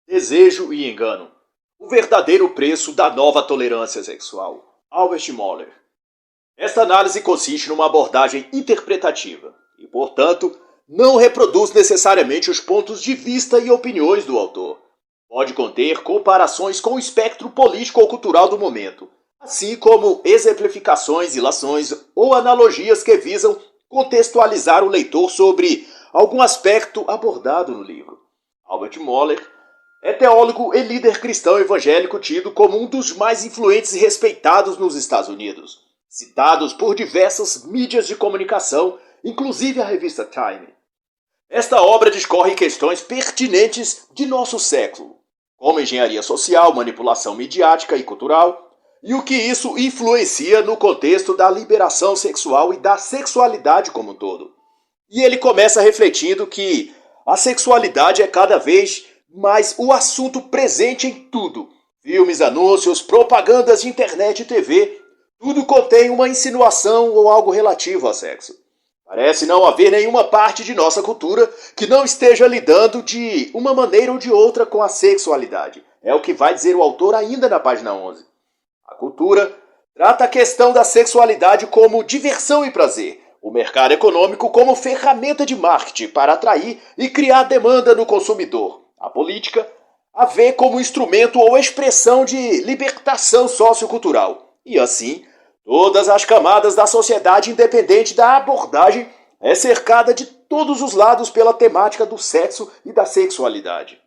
Desejo e engano. O verdadeiro preço da nova tolerância sexual. Albert Moller. Esta análise consiste numa abordagem interpretativa e, portanto, não reproduz necessariamente os pontos de vista e opiniões do autor. Pode conter comparações com o espectro político ou cultural do momento, assim como exemplificações, ilações ou analogias que visam contextualizar o leitor sobre algum aspecto abordado no livro. Albert Moller é teólogo e líder cristão evangélico tido como um dos mais influentes e respeitados nos Estados Unidos, citados por diversas mídias de comunicação, inclusive a revista Time. Esta obra discorre questões pertinentes de nosso século, como engenharia social, manipulação midiática e cultural, e o que isso influencia no contexto da liberação sexual e da sexualidade como um todo. E ele começa refletindo que a sexualidade é cada vez mais o assunto presente em tudo. Filmes, anúncios, propagandas de internet e TV, tudo contém uma insinuação ou algo relativo ao sexo. Parece não haver nenhuma parte de nossa cultura que não esteja lidando de uma maneira ou de outra com a sexualidade. É o que vai dizer o autor ainda na página 11. A cultura trata a questão da sexualidade como diversão e prazer, o mercado econômico como ferramenta de marketing para atrair e criar demanda no consumidor, a política a vê como instrumento ou expressão de libertação sociocultural. E assim, todas as camadas da sociedade, independente da abordagem, é cercada de todos os lados pela temática do sexo e da sexualidade.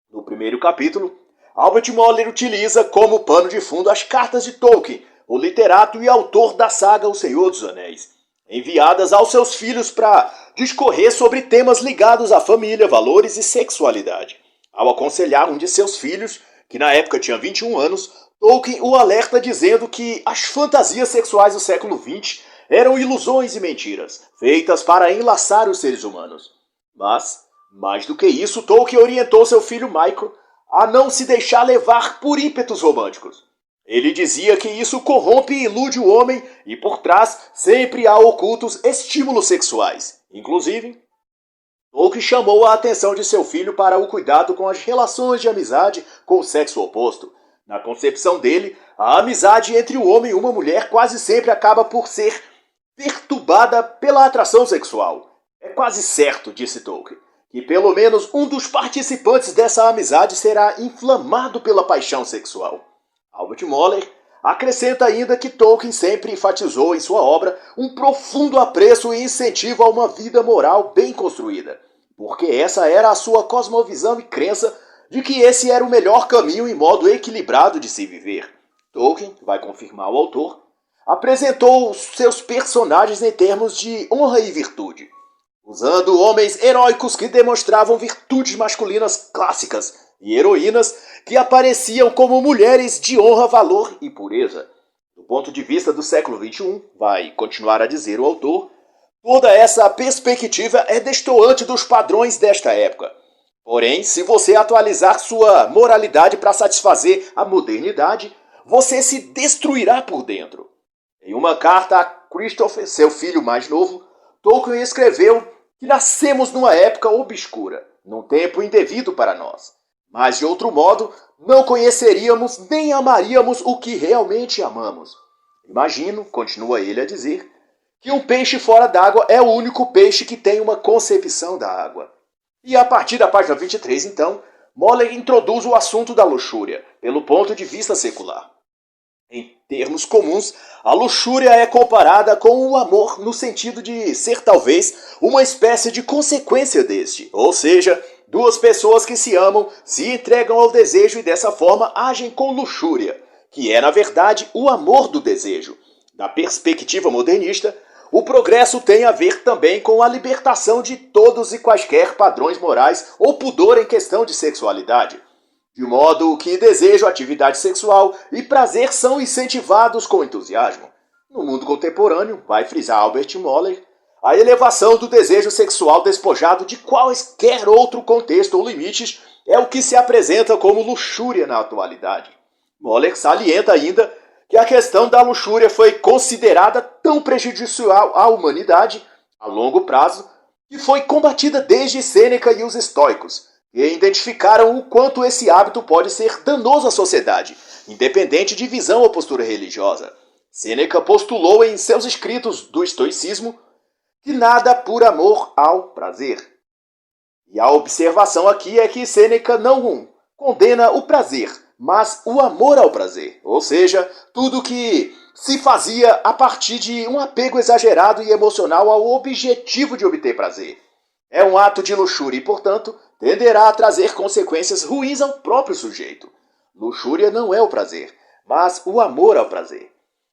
No primeiro capítulo, Albert Moller utiliza como pano de fundo as cartas de Tolkien, o literato e autor da saga O Senhor dos Anéis, enviadas aos seus filhos para discorrer sobre temas ligados à família, valores e sexualidade. Ao aconselhar um de seus filhos, que na época tinha 21 anos, Tolkien o alerta dizendo que as fantasias sexuais do século XX eram ilusões e mentiras, feitas para enlaçar os seres humanos. Mas, mais do que isso, Tolkien orientou seu filho Michael a não se deixar levar por ímpetos românticos. Ele dizia que isso corrompe e ilude o homem e por trás sempre há ocultos estímulos sexuais. Inclusive, Tolkien chamou a atenção de seu filho para o cuidado com as relações de amizade com o sexo oposto. Na concepção dele, a amizade entre um homem e uma mulher quase sempre acaba por ser perturbada pela atração sexual. É quase certo, disse Tolkien, que pelo menos um dos participantes dessa amizade será inflamado pela paixão sexual. Albert Moller acrescenta ainda que Tolkien sempre enfatizou em sua obra um profundo apreço e incentivo a uma vida moral bem construída, porque essa era a sua cosmovisão e crença de que esse era o melhor caminho e modo equilibrado de se viver. Tolkien, vai confirmar o autor, apresentou seus personagens em termos de honra e virtude, usando homens heróicos que demonstravam virtudes masculinas clássicas e heroínas que apareciam como mulheres de honra, valor e pureza. Do ponto de vista do século XXI, vai continuar a dizer o autor, toda essa perspectiva é destoante dos padrões desta época. Porém, se você atualizar sua moralidade para satisfazer a modernidade, você se destruirá por dentro. Em uma carta a Christopher, seu filho mais novo, Tolkien escreveu que nascemos numa época obscura, num tempo indevido para nós. Mas, de outro modo, não conheceríamos nem amaríamos o que realmente amamos. Imagino, continua ele a dizer, que um peixe fora d'água é o único peixe que tem uma concepção da água. E a partir da página 23, então, Moller introduz o assunto da luxúria, pelo ponto de vista secular. Em termos comuns, a luxúria é comparada com o amor no sentido de ser talvez uma espécie de consequência deste, ou seja, duas pessoas que se amam se entregam ao desejo e dessa forma agem com luxúria, que é na verdade o amor do desejo. Da perspectiva modernista, o progresso tem a ver também com a libertação de todos e quaisquer padrões morais ou pudor em questão de sexualidade. De modo que desejo, atividade sexual e prazer são incentivados com entusiasmo. No mundo contemporâneo, vai frisar Albert Moller, a elevação do desejo sexual despojado de quaisquer outro contexto ou limites é o que se apresenta como luxúria na atualidade. Moller salienta ainda que a questão da luxúria foi considerada tão prejudicial à humanidade, a longo prazo, que foi combatida desde Sêneca e os estoicos, que identificaram o quanto esse hábito pode ser danoso à sociedade, independente de visão ou postura religiosa. Sêneca postulou em seus escritos do estoicismo que nada por amor ao prazer. E a observação aqui é que Sêneca não condena o prazer, mas o amor ao prazer, ou seja, tudo que se fazia a partir de um apego exagerado e emocional ao objetivo de obter prazer. É um ato de luxúria e, portanto, tenderá a trazer consequências ruins ao próprio sujeito. Luxúria não é o prazer, mas o amor ao prazer.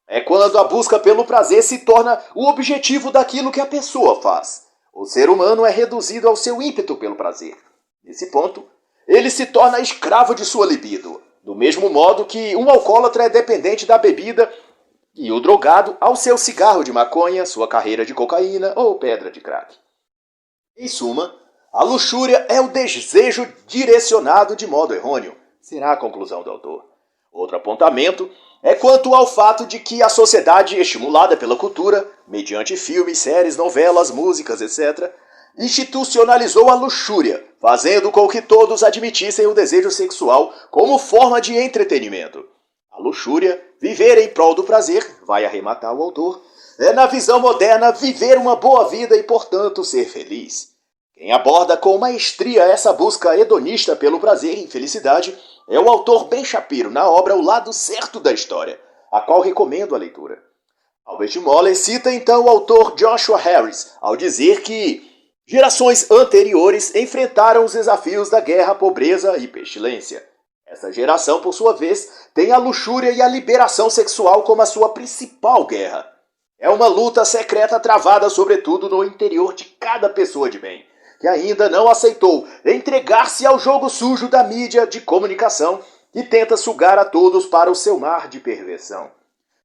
É quando a busca pelo prazer se torna o objetivo daquilo que a pessoa faz. O ser humano é reduzido ao seu ímpeto pelo prazer. Nesse ponto, ele se torna escravo de sua libido, do mesmo modo que um alcoólatra é dependente da bebida e o drogado ao seu cigarro de maconha, sua carreira de cocaína ou pedra de crack. Em suma, a luxúria é o desejo direcionado de modo errôneo, será a conclusão do autor. Outro apontamento é quanto ao fato de que a sociedade, estimulada pela cultura, mediante filmes, séries, novelas, músicas, etc., institucionalizou a luxúria, fazendo com que todos admitissem o desejo sexual como forma de entretenimento. A luxúria, viver em prol do prazer, vai arrematar o autor, é na visão moderna viver uma boa vida e, portanto, ser feliz. Quem aborda com maestria essa busca hedonista pelo prazer e felicidade é o autor Ben Shapiro na obra O Lado Certo da História, a qual recomendo a leitura. Albert Moller cita então o autor Joshua Harris ao dizer que gerações anteriores enfrentaram os desafios da guerra, pobreza e pestilência. Essa geração, por sua vez, tem a luxúria e a liberação sexual como a sua principal guerra. É uma luta secreta travada sobretudo no interior de cada pessoa de bem, que ainda não aceitou entregar-se ao jogo sujo da mídia de comunicação que tenta sugar a todos para o seu mar de perversão.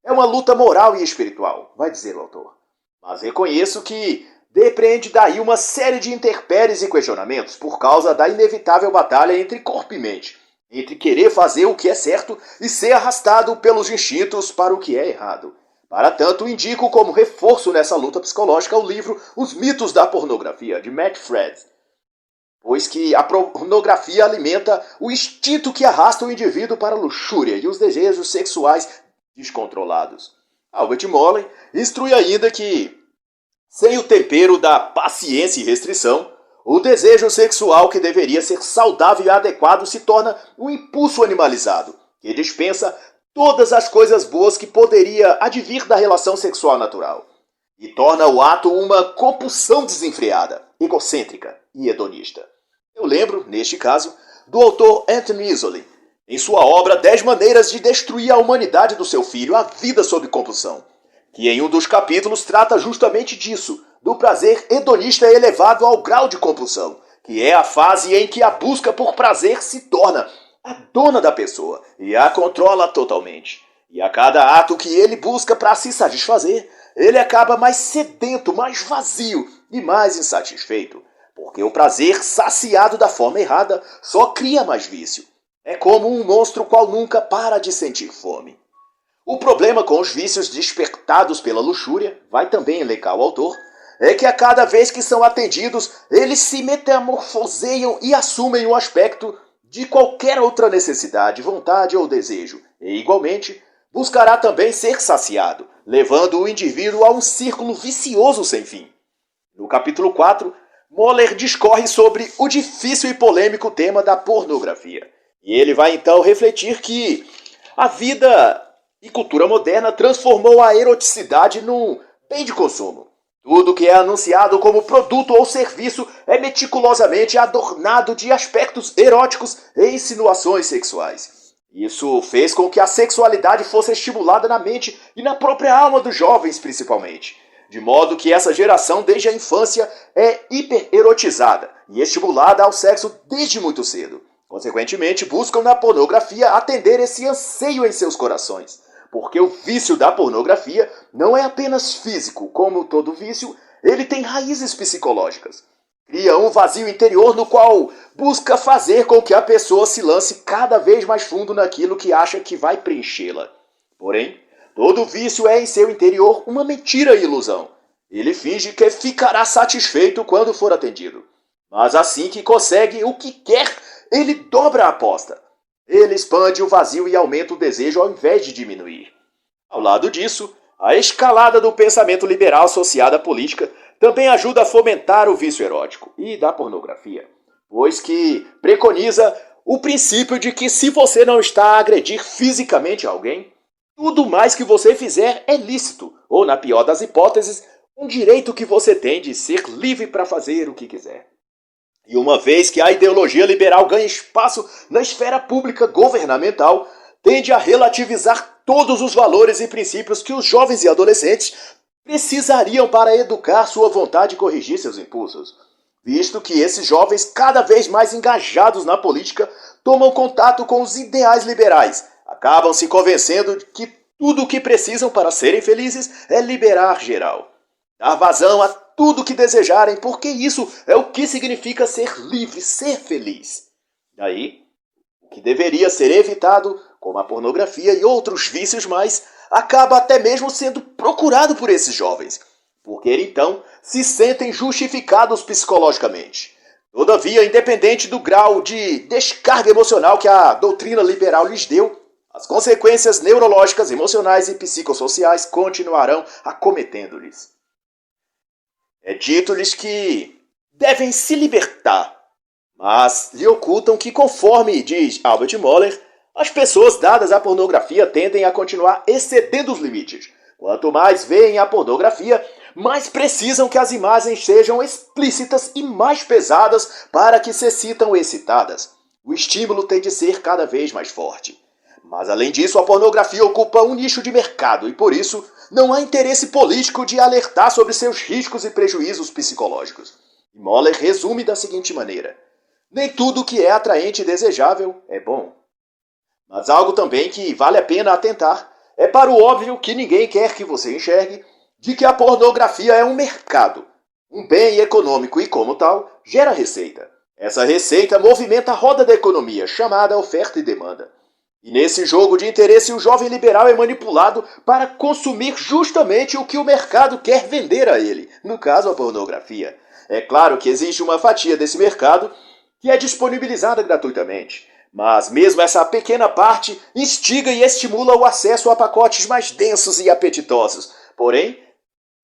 É uma luta moral e espiritual, vai dizer o autor. Mas reconheço que depreende daí uma série de intempéries e questionamentos por causa da inevitável batalha entre corpo e mente, entre querer fazer o que é certo e ser arrastado pelos instintos para o que é errado. Para tanto, indico como reforço nessa luta psicológica o livro Os Mitos da Pornografia, de Matt Fradd, pois que a pornografia alimenta o instinto que arrasta o indivíduo para a luxúria e os desejos sexuais descontrolados. Albert Moller instrui ainda que, sem o tempero da paciência e restrição, o desejo sexual que deveria ser saudável e adequado se torna um impulso animalizado, que dispensa todas as coisas boas que poderia advir da relação sexual natural, e torna o ato uma compulsão desenfreada, egocêntrica e hedonista. Eu lembro, neste caso, do autor Anthony Easley, em sua obra 10 Maneiras de Destruir a Humanidade do Seu Filho, A Vida sob Compulsão, que em um dos capítulos trata justamente disso, do prazer hedonista elevado ao grau de compulsão, que é a fase em que a busca por prazer se torna a dona da pessoa e a controla totalmente. E a cada ato que ele busca para se satisfazer, ele acaba mais sedento, mais vazio e mais insatisfeito, porque o prazer saciado da forma errada só cria mais vício. É como um monstro qual nunca para de sentir fome. O problema com os vícios despertados pela luxúria, vai também elencar o autor, é que a cada vez que são atendidos, eles se metamorfoseiam e assumem o aspecto de qualquer outra necessidade, vontade ou desejo, e igualmente buscará também ser saciado, levando o indivíduo a um círculo vicioso sem fim. No capítulo 4, Moller discorre sobre o difícil e polêmico tema da pornografia. E ele vai então refletir que a vida e cultura moderna transformou a eroticidade num bem de consumo. Tudo que é anunciado como produto ou serviço é meticulosamente adornado de aspectos eróticos e insinuações sexuais. Isso fez com que a sexualidade fosse estimulada na mente e na própria alma dos jovens, principalmente. De modo que essa geração, desde a infância, é hipererotizada e estimulada ao sexo desde muito cedo. Consequentemente, buscam na pornografia atender esse anseio em seus corações. Porque o vício da pornografia não é apenas físico, como todo vício, ele tem raízes psicológicas. Cria um vazio interior no qual busca fazer com que a pessoa se lance cada vez mais fundo naquilo que acha que vai preenchê-la. Porém, todo vício é em seu interior uma mentira e ilusão. Ele finge que ficará satisfeito quando for atendido. Mas assim que consegue o que quer, ele dobra a aposta. Ele expande o vazio e aumenta o desejo ao invés de diminuir. Ao lado disso, a escalada do pensamento liberal associada à política também ajuda a fomentar o vício erótico e da pornografia, pois que preconiza o princípio de que se você não está a agredir fisicamente alguém, tudo mais que você fizer é lícito, ou na pior das hipóteses, um direito que você tem de ser livre para fazer o que quiser. E uma vez que a ideologia liberal ganha espaço na esfera pública governamental, tende a relativizar todos os valores e princípios que os jovens e adolescentes precisariam para educar sua vontade e corrigir seus impulsos, visto que esses jovens, cada vez mais engajados na política, tomam contato com os ideais liberais, acabam se convencendo de que tudo o que precisam para serem felizes é liberar geral, dar vazão a tudo o que desejarem, porque isso é o que significa ser livre, ser feliz. Daí, o que deveria ser evitado, como a pornografia e outros vícios mais, acaba até mesmo sendo procurado por esses jovens, porque então se sentem justificados psicologicamente. Todavia, independente do grau de descarga emocional que a doutrina liberal lhes deu, as consequências neurológicas, emocionais e psicossociais continuarão acometendo-lhes. É dito-lhes que devem se libertar, mas lhe ocultam que, conforme diz Albert Mohler, as pessoas dadas à pornografia tendem a continuar excedendo os limites. Quanto mais veem a pornografia, mais precisam que as imagens sejam explícitas e mais pesadas para que se sintam excitadas. O estímulo tem de ser cada vez mais forte. Mas além disso, a pornografia ocupa um nicho de mercado e, por isso, não há interesse político de alertar sobre seus riscos e prejuízos psicológicos. E Mohler resume da seguinte maneira: nem tudo que é atraente e desejável é bom. Mas algo também que vale a pena atentar é para o óbvio que ninguém quer que você enxergue, de que a pornografia é um mercado, um bem econômico e, como tal, gera receita. Essa receita movimenta a roda da economia, chamada oferta e demanda. E nesse jogo de interesse, o jovem liberal é manipulado para consumir justamente o que o mercado quer vender a ele, no caso a pornografia. É claro que existe uma fatia desse mercado que é disponibilizada gratuitamente, mas mesmo essa pequena parte instiga e estimula o acesso a pacotes mais densos e apetitosos. Porém,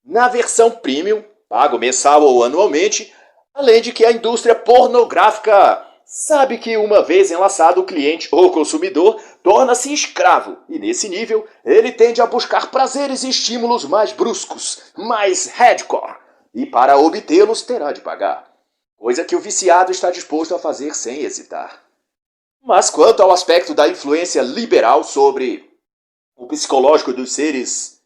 na versão premium, pago mensal ou anualmente, além de que a indústria pornográfica sabe que uma vez enlaçado o cliente ou consumidor torna-se escravo, e nesse nível ele tende a buscar prazeres e estímulos mais bruscos, mais hardcore, e para obtê-los terá de pagar, coisa que o viciado está disposto a fazer sem hesitar. Mas quanto ao aspecto da influência liberal sobre o psicológico dos seres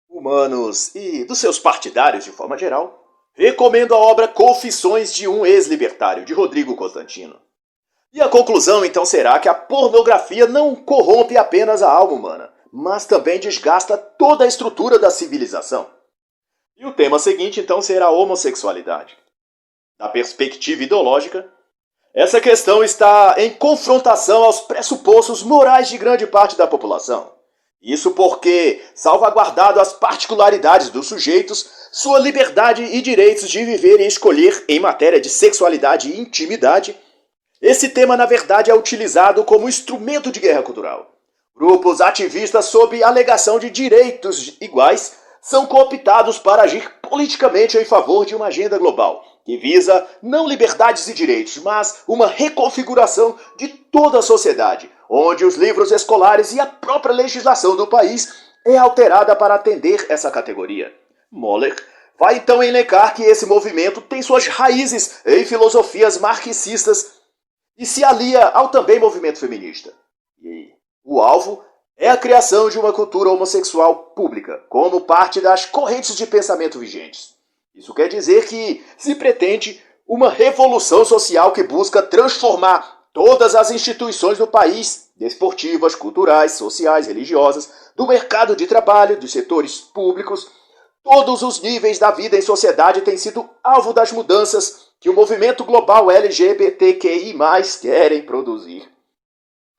humanos e dos seus partidários de forma geral, recomendo a obra Confissões de um Ex-Libertário, de Rodrigo Constantino. E a conclusão então será que a pornografia não corrompe apenas a alma humana, mas também desgasta toda a estrutura da civilização. E o tema seguinte então será a homossexualidade. Da perspectiva ideológica, essa questão está em confrontação aos pressupostos morais de grande parte da população. Isso porque, salvaguardado as particularidades dos sujeitos, sua liberdade e direitos de viver e escolher em matéria de sexualidade e intimidade, esse tema, na verdade, é utilizado como instrumento de guerra cultural. Grupos ativistas, sob alegação de direitos iguais, são cooptados para agir politicamente em favor de uma agenda global, que visa não liberdades e direitos, mas uma reconfiguração de toda a sociedade, onde os livros escolares e a própria legislação do país é alterada para atender essa categoria. Mohler vai então elencar que esse movimento tem suas raízes em filosofias marxistas e se alia ao também movimento feminista. E o alvo é a criação de uma cultura homossexual pública, como parte das correntes de pensamento vigentes. Isso quer dizer que se pretende uma revolução social que busca transformar todas as instituições do país, desportivas, culturais, sociais, religiosas, do mercado de trabalho, dos setores públicos. Todos os níveis da vida em sociedade têm sido alvo das mudanças que o movimento global LGBTQI+, querem produzir.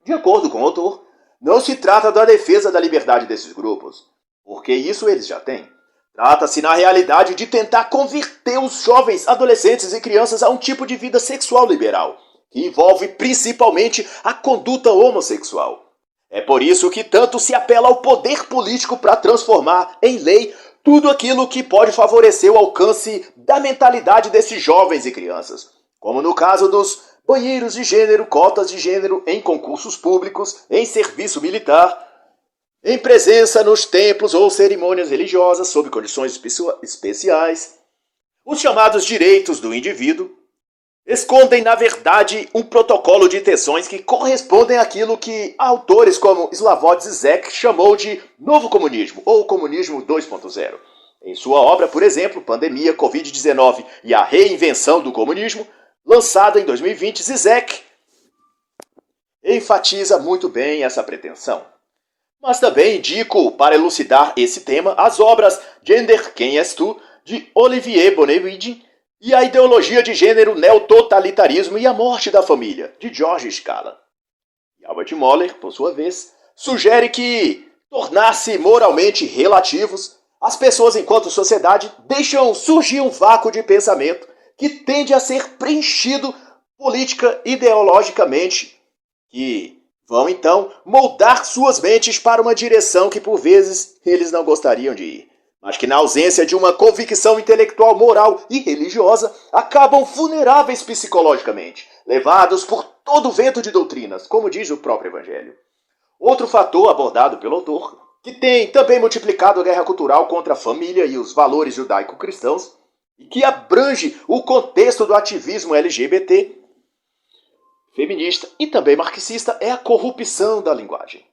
De acordo com o autor, não se trata da defesa da liberdade desses grupos, porque isso eles já têm. Trata-se, na realidade, de tentar converter os jovens, adolescentes e crianças a um tipo de vida sexual liberal, que envolve principalmente a conduta homossexual. É por isso que tanto se apela ao poder político para transformar em lei tudo aquilo que pode favorecer o alcance da mentalidade desses jovens e crianças, como no caso dos banheiros de gênero, cotas de gênero em concursos públicos, em serviço militar, em presença nos templos ou cerimônias religiosas sob condições especiais. Os chamados direitos do indivíduo escondem, na verdade, um protocolo de intenções que correspondem àquilo que autores como Slavoj Zizek chamou de novo comunismo, ou comunismo 2.0. Em sua obra, por exemplo, Pandemia, Covid-19 e a Reinvenção do Comunismo, lançada em 2020, Zizek enfatiza muito bem essa pretensão. Mas também indico, para elucidar esse tema, as obras Gender, Quem és tu?, de Olivier Bonnevid, e a Ideologia de Gênero, Neototalitarismo e a Morte da Família, de George Scala. E Albert Mohler, por sua vez, sugere que tornar-se moralmente relativos, as pessoas enquanto sociedade deixam surgir um vácuo de pensamento que tende a ser preenchido política ideologicamente, que vão então moldar suas mentes para uma direção que por vezes eles não gostariam de ir, mas que na ausência de uma convicção intelectual, moral e religiosa, acabam vulneráveis psicologicamente, levados por todo o vento de doutrinas, como diz o próprio Evangelho. Outro fator abordado pelo autor, que tem também multiplicado a guerra cultural contra a família e os valores judaico-cristãos, e que abrange o contexto do ativismo LGBT, feminista e também marxista, é a corrupção da linguagem.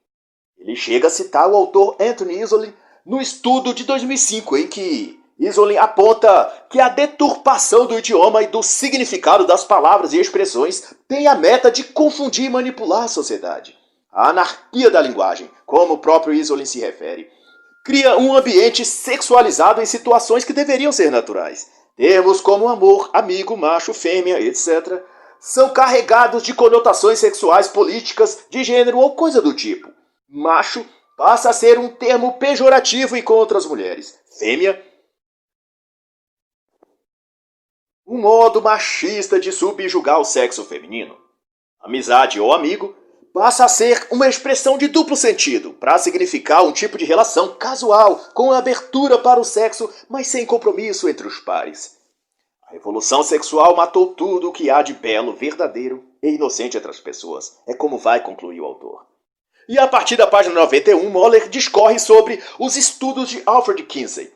Ele chega a citar o autor Anthony Isolin no estudo de 2005, em que Isolin aponta que a deturpação do idioma e do significado das palavras e expressões tem a meta de confundir e manipular a sociedade. A anarquia da linguagem, como o próprio Isolin se refere, cria um ambiente sexualizado em situações que deveriam ser naturais. Termos como amor, amigo, macho, fêmea, etc., são carregados de conotações sexuais, políticas, de gênero ou coisa do tipo. Macho passa a ser um termo pejorativo e contra as mulheres. Fêmea, um modo machista de subjugar o sexo feminino. Amizade ou amigo passa a ser uma expressão de duplo sentido, para significar um tipo de relação casual, com abertura para o sexo, mas sem compromisso entre os pares. A revolução sexual matou tudo o que há de belo, verdadeiro e inocente entre as pessoas. É como vai concluir o autor. E a partir da página 91, Mohler discorre sobre os estudos de Alfred Kinsey,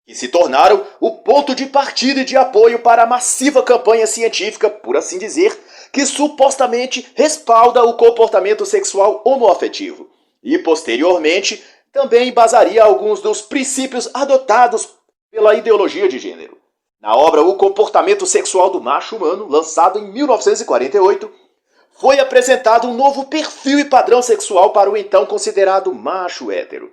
que se tornaram o ponto de partida e de apoio para a massiva campanha científica, por assim dizer, que supostamente respalda o comportamento sexual homoafetivo. E, posteriormente, também embasaria alguns dos princípios adotados pela ideologia de gênero. Na obra O Comportamento Sexual do Macho Humano, lançado em 1948, foi apresentado um novo perfil e padrão sexual para o então considerado macho hétero.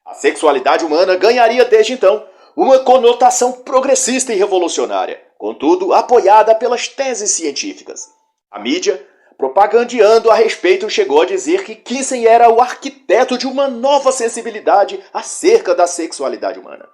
A sexualidade humana ganharia desde então uma conotação progressista e revolucionária, contudo apoiada pelas teses científicas. A mídia, propagandeando a respeito, chegou a dizer que Kinsey era o arquiteto de uma nova sensibilidade acerca da sexualidade humana.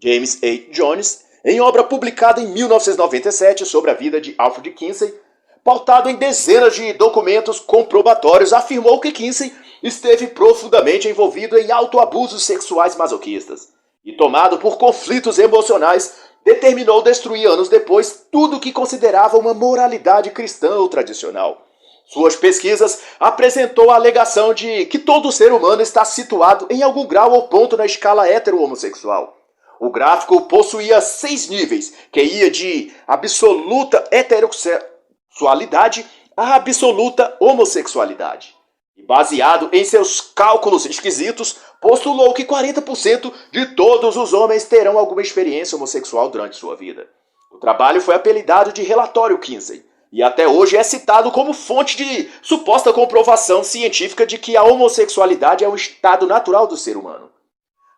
James A. Jones, em obra publicada em 1997 sobre a vida de Alfred Kinsey, pautado em dezenas de documentos comprobatórios, afirmou que Kinsey esteve profundamente envolvido em autoabusos sexuais masoquistas e, tomado por conflitos emocionais, determinou destruir anos depois tudo o que considerava uma moralidade cristã ou tradicional. Suas pesquisas apresentou a alegação de que todo ser humano está situado em algum grau ou ponto na escala hetero-homossexual. O gráfico possuía 6 níveis, que ia de absoluta heterossexualidade a absoluta homossexualidade. E baseado em seus cálculos esquisitos, postulou que 40% de todos os homens terão alguma experiência homossexual durante sua vida. O trabalho foi apelidado de Relatório Kinsey, e até hoje é citado como fonte de suposta comprovação científica de que a homossexualidade é um estado natural do ser humano.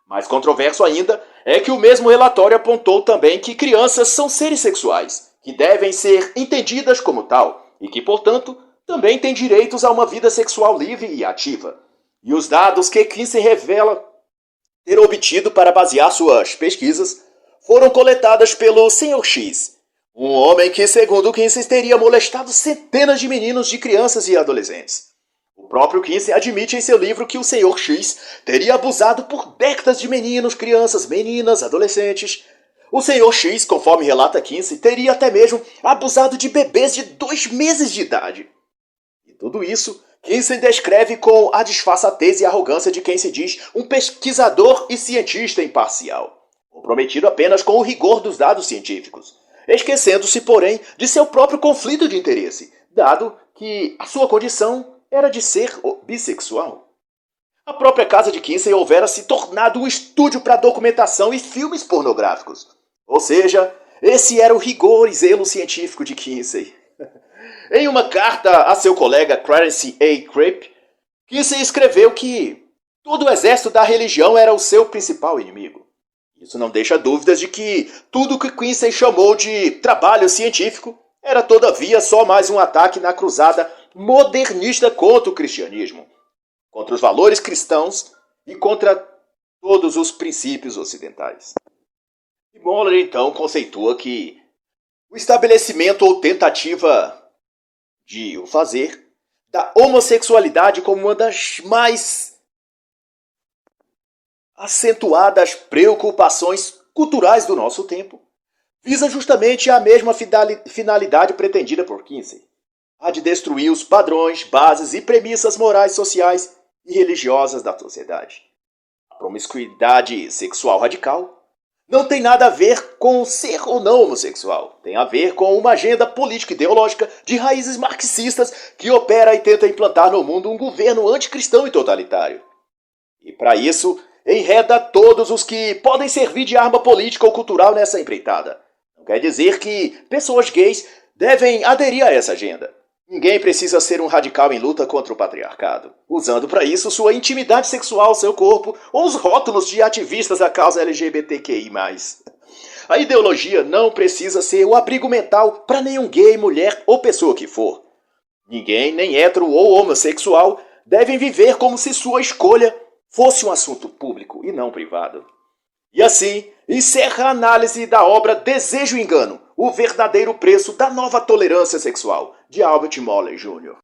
Mais controverso ainda é que o mesmo relatório apontou também que crianças são seres sexuais, que devem ser entendidas como tal, e que, portanto, também têm direitos a uma vida sexual livre e ativa. E os dados que Kinsey revela ter obtido para basear suas pesquisas foram coletadas pelo Sr. X, um homem que, segundo Kinsey, teria molestado centenas de meninos, de crianças e adolescentes. O próprio Kinsey admite em seu livro que o Sr. X teria abusado por décadas de meninos, crianças, meninas, adolescentes. O Sr. X, conforme relata Kinsey, teria até mesmo abusado de bebês de 2 meses de idade. E tudo isso Kinsey descreve com a disfarçatez e arrogância de quem se diz um pesquisador e cientista imparcial, comprometido apenas com o rigor dos dados científicos, esquecendo-se, porém, de seu próprio conflito de interesse, dado que a sua condição era de ser bissexual. A própria casa de Kinsey houvera se tornado um estúdio para documentação e filmes pornográficos. Ou seja, esse era o rigor e zelo científico de Kinsey. Em uma carta a seu colega Clarence A. Cripp, Kinsey escreveu que todo o exército da religião era o seu principal inimigo. Isso não deixa dúvidas de que tudo o que Kinsey chamou de trabalho científico era, todavia, só mais um ataque na cruzada modernista contra o cristianismo, contra os valores cristãos e contra todos os princípios ocidentais. E Moller, então, conceitua que o estabelecimento ou tentativa de o fazer da homossexualidade como uma das mais acentuadas preocupações culturais do nosso tempo visa justamente a mesma finalidade pretendida por Kinsey, a de destruir os padrões, bases e premissas morais, sociais e religiosas da sociedade. A promiscuidade sexual radical não tem nada a ver com ser ou não homossexual. Tem a ver com uma agenda política ideológica de raízes marxistas que opera e tenta implantar no mundo um governo anticristão e totalitário. E para isso, enreda todos os que podem servir de arma política ou cultural nessa empreitada. Não quer dizer que pessoas gays devem aderir a essa agenda. Ninguém precisa ser um radical em luta contra o patriarcado, usando para isso sua intimidade sexual, seu corpo, ou os rótulos de ativistas da causa LGBTQI+. A ideologia não precisa ser o abrigo mental para nenhum gay, mulher ou pessoa que for. Ninguém, nem hétero ou homossexual, devem viver como se sua escolha fosse um assunto público e não privado. E assim, encerra a análise da obra Desejo e Engano, o verdadeiro preço da nova tolerância sexual, de Albert Moller Jr.